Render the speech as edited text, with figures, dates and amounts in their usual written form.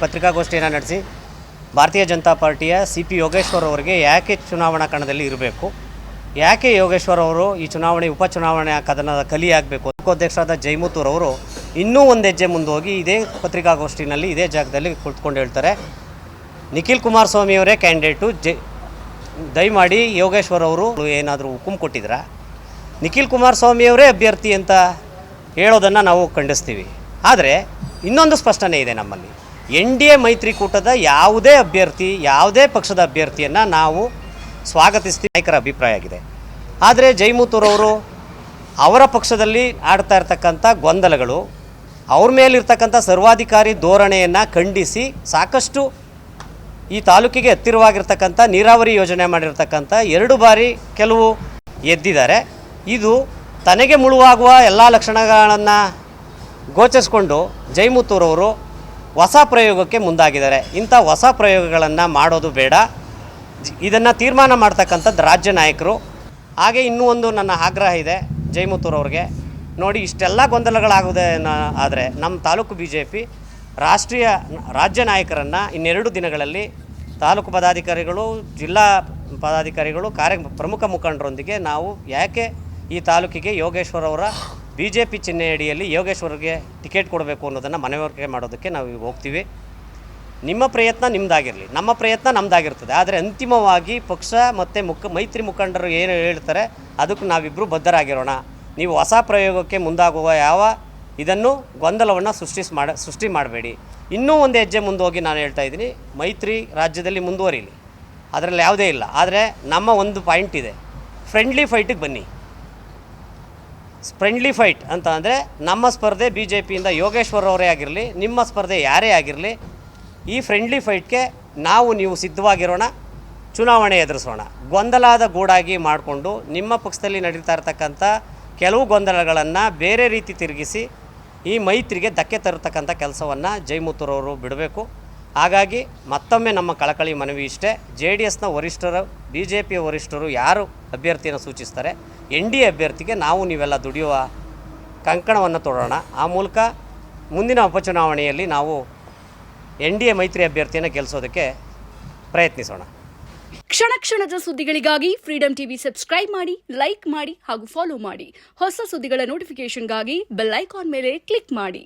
ಪತ್ರಿಕಾಗೋಷ್ಠಿಯನ್ನು ನಡೆಸಿ ಭಾರತೀಯ ಜನತಾ ಪಾರ್ಟಿಯ CP ಯೋಗೇಶ್ವರ್ ಅವರಿಗೆ ಯಾಕೆ ಚುನಾವಣಾ ಕಣದಲ್ಲಿ ಇರಬೇಕು, ಯಾಕೆ ಯೋಗೇಶ್ವರ್ ಅವರು ಈ ಚುನಾವಣೆ ಉಪಚುನಾವಣೆ ಕದನದ ಕಲಿಯಾಗಬೇಕು, ಅಧ್ಯಕ್ಷರಾದ ಜೈಮುತ್ತೂರ್ ಅವರು ಇನ್ನೂ ಒಂದು ಹೆಜ್ಜೆ ಮುಂದೆ ಹೋಗಿ ಇದೇ ಪತ್ರಿಕಾಗೋಷ್ಠಿನಲ್ಲಿ ಇದೇ ಜಾಗದಲ್ಲಿ ಕುಳಿತುಕೊಂಡು ಹೇಳ್ತಾರೆ, ನಿಖಿಲ್ ಕುಮಾರಸ್ವಾಮಿ ಅವರೇ ಕ್ಯಾಂಡಿಡೇಟು, ದಯಮಾಡಿ ಯೋಗೇಶ್ವರ್ ಅವರು ಏನಾದರೂ ಹುಕುಂ ಕೊಟ್ಟಿದ್ರಾ, ನಿಖಿಲ್ ಕುಮಾರಸ್ವಾಮಿ ಅವರೇ ಅಭ್ಯರ್ಥಿ ಅಂತ ಹೇಳೋದನ್ನು ನಾವು ಖಂಡಿಸ್ತೀವಿ. ಆದರೆ ಇನ್ನೊಂದು ಸ್ಪಷ್ಟನೆ ಇದೆ, ನಮ್ಮಲ್ಲಿ NDA ಮೈತ್ರಿಕೂಟದ ಯಾವುದೇ ಅಭ್ಯರ್ಥಿ, ಯಾವುದೇ ಪಕ್ಷದ ಅಭ್ಯರ್ಥಿಯನ್ನು ನಾವು ಸ್ವಾಗತಿಸ್ತೀವಿ, ನಾಯಕರ ಅಭಿಪ್ರಾಯ ಆಗಿದೆ. ಆದರೆ ಜೈಮುತ್ತೂರ್ ಅವರು ಅವರ ಪಕ್ಷದಲ್ಲಿ ಆಡ್ತಾ ಇರ್ತಕ್ಕಂಥ ಗೊಂದಲಗಳು, ಅವ್ರ ಮೇಲಿರ್ತಕ್ಕಂಥ ಸರ್ವಾಧಿಕಾರಿ ಧೋರಣೆಯನ್ನು ಖಂಡಿಸಿ ಸಾಕಷ್ಟು ಈ ತಾಲೂಕಿಗೆ ಹತ್ತಿರವಾಗಿರ್ತಕ್ಕಂಥ ನೀರಾವರಿ ಯೋಜನೆ ಮಾಡಿರ್ತಕ್ಕಂಥ 2 ಬಾರಿ ಕೆಲವು ಎದ್ದಿದ್ದಾರೆ. ಇದು ತನಗೆ ಮುಳುವಾಗುವ ಎಲ್ಲ ಲಕ್ಷಣಗಳನ್ನು ಗೋಚರಿಸ್ಕೊಂಡು ಜೈಮುತ್ತೂರ್ ಅವರು ಹೊಸ ಪ್ರಯೋಗಕ್ಕೆ ಮುಂದಾಗಿದ್ದಾರೆ. ಇಂಥ ಹೊಸ ಪ್ರಯೋಗಗಳನ್ನು ಮಾಡೋದು ಬೇಡ, ಇದನ್ನು ತೀರ್ಮಾನ ಮಾಡ್ತಕ್ಕಂಥದ್ದು ರಾಜ್ಯ ನಾಯಕರು. ಹಾಗೆ ಇನ್ನೂ ಒಂದು ನನ್ನ ಆಗ್ರಹ ಇದೆ ಜೈಮುತ್ತೂರ್ ಅವ್ರಿಗೆ, ನೋಡಿ ಇಷ್ಟೆಲ್ಲ ಗೊಂದಲಗಳಾಗುವುದೇ ಆದರೆ ನಮ್ಮ ತಾಲೂಕು BJP ರಾಜ್ಯ ನಾಯಕರನ್ನು ಇನ್ನೆರಡು ದಿನಗಳಲ್ಲಿ ತಾಲೂಕು ಪದಾಧಿಕಾರಿಗಳು, ಜಿಲ್ಲಾ ಪದಾಧಿಕಾರಿಗಳು, ಪ್ರಮುಖ ಮುಖಂಡರೊಂದಿಗೆ ನಾವು ಯಾಕೆ ಈ ತಾಲೂಕಿಗೆ ಯೋಗೇಶ್ವರ್ ಅವರ BJP ಚಿಹ್ನೆ ಅಡಿಯಲ್ಲಿ ಯೋಗೇಶ್ವರ್ಗೆ ಟಿಕೆಟ್ ಕೊಡಬೇಕು ಅನ್ನೋದನ್ನು ಮನವರಿಕೆ ಮಾಡೋದಕ್ಕೆ ನಾವು ಹೋಗ್ತೀವಿ. ನಿಮ್ಮ ಪ್ರಯತ್ನ ನಿಮ್ಮದಾಗಿರಲಿ, ನಮ್ಮ ಪ್ರಯತ್ನ ನಮ್ಮದಾಗಿರ್ತದೆ. ಆದರೆ ಅಂತಿಮವಾಗಿ ಪಕ್ಷ ಮತ್ತು ಮೈತ್ರಿ ಮುಖಂಡರು ಏನು ಹೇಳ್ತಾರೆ ಅದಕ್ಕೆ ನಾವಿಬ್ಬರು ಬದ್ಧರಾಗಿರೋಣ. ನೀವು ಹೊಸ ಪ್ರಯೋಗಕ್ಕೆ ಮುಂದಾಗುವ ಯಾವ ಇದನ್ನು ಗೊಂದಲವನ್ನು ಸೃಷ್ಟಿ ಮಾಡಬೇಡಿ. ಇನ್ನೂ ಒಂದು ಹೆಜ್ಜೆ ಮುಂದೆ ಹೋಗಿ ನಾನು ಹೇಳ್ತಾ ಇದ್ದೀನಿ, ಮೈತ್ರಿ ರಾಜ್ಯದಲ್ಲಿ ಮುಂದುವರಿಲಿ, ಅದರಲ್ಲಿ ಯಾವುದೇ ಇಲ್ಲ. ಆದರೆ ನಮ್ಮ ಒಂದು ಪಾಯಿಂಟ್ ಇದೆ, ಫ್ರೆಂಡ್ಲಿ ಫೈಟಿಗೆ ಬನ್ನಿ. ಫ್ರೆಂಡ್ಲಿ ಫೈಟ್ ಅಂತ ಅಂದರೆ ನಮ್ಮ ಸ್ಪರ್ಧೆ BJPಯಿಂದ ಯೋಗೇಶ್ವರ್ ಅವರೇ ಆಗಿರಲಿ, ನಿಮ್ಮ ಸ್ಪರ್ಧೆ ಯಾರೇ ಆಗಿರಲಿ, ಈ ಫ್ರೆಂಡ್ಲಿ ಫೈಟ್ಗೆ ನೀವು ಸಿದ್ಧವಾಗಿರೋಣ, ಚುನಾವಣೆ ಎದುರಿಸೋಣ. ಗೊಂದಲದ ಗೂಡಾಗಿ ಮಾಡಿಕೊಂಡು ನಿಮ್ಮ ಪಕ್ಷದಲ್ಲಿ ನಡೀತಾ ಇರ್ತಕ್ಕಂಥ ಕೆಲವು ಗೊಂದಲಗಳನ್ನು ಬೇರೆ ರೀತಿ ತಿರುಗಿಸಿ ಈ ಮೈತ್ರಿಗೆ ಧಕ್ಕೆ ತರತಕ್ಕಂಥ ಕೆಲಸವನ್ನು ಜೈಮುತ್ತೂರ್ ಅವರು ಬಿಡಬೇಕು. ಹಾಗಾಗಿ ಮತ್ತೊಮ್ಮೆ ನಮ್ಮ ಕಳಕಳಿ ಮನವಿ ಇಷ್ಟೇ, JDSನ ವರಿಷ್ಠರು, BJPಯ ವರಿಷ್ಠರು ಯಾರು ಅಭ್ಯರ್ಥಿಯನ್ನು ಸೂಚಿಸ್ತಾರೆ, NDA ಅಭ್ಯರ್ಥಿಗೆ ನೀವೆಲ್ಲ ದುಡಿಯುವ ಕಂಕಣವನ್ನು ತೊಡೋಣ. ಆ ಮೂಲಕ ಮುಂದಿನ ಉಪಚುನಾವಣೆಯಲ್ಲಿ ನಾವು NDA ಮೈತ್ರಿ ಅಭ್ಯರ್ಥಿಯನ್ನು ಗೆಲ್ಲಿಸೋದಕ್ಕೆ ಪ್ರಯತ್ನಿಸೋಣ. ಕ್ಷಣ ಕ್ಷಣದ ಸುದ್ದಿಗಳಿಗಾಗಿ ಫ್ರೀಡಮ್ ಟಿವಿ ಸಬ್ಸ್ಕ್ರೈಬ್ ಮಾಡಿ, ಲೈಕ್ ಮಾಡಿ ಹಾಗೂ ಫಾಲೋ ಮಾಡಿ. ಹೊಸ ಸುದ್ದಿಗಳ ನೋಟಿಫಿಕೇಶನ್ಗಾಗಿ ಬೆಲ್ ಐಕಾನ್ ಮೇಲೆ ಕ್ಲಿಕ್ ಮಾಡಿ.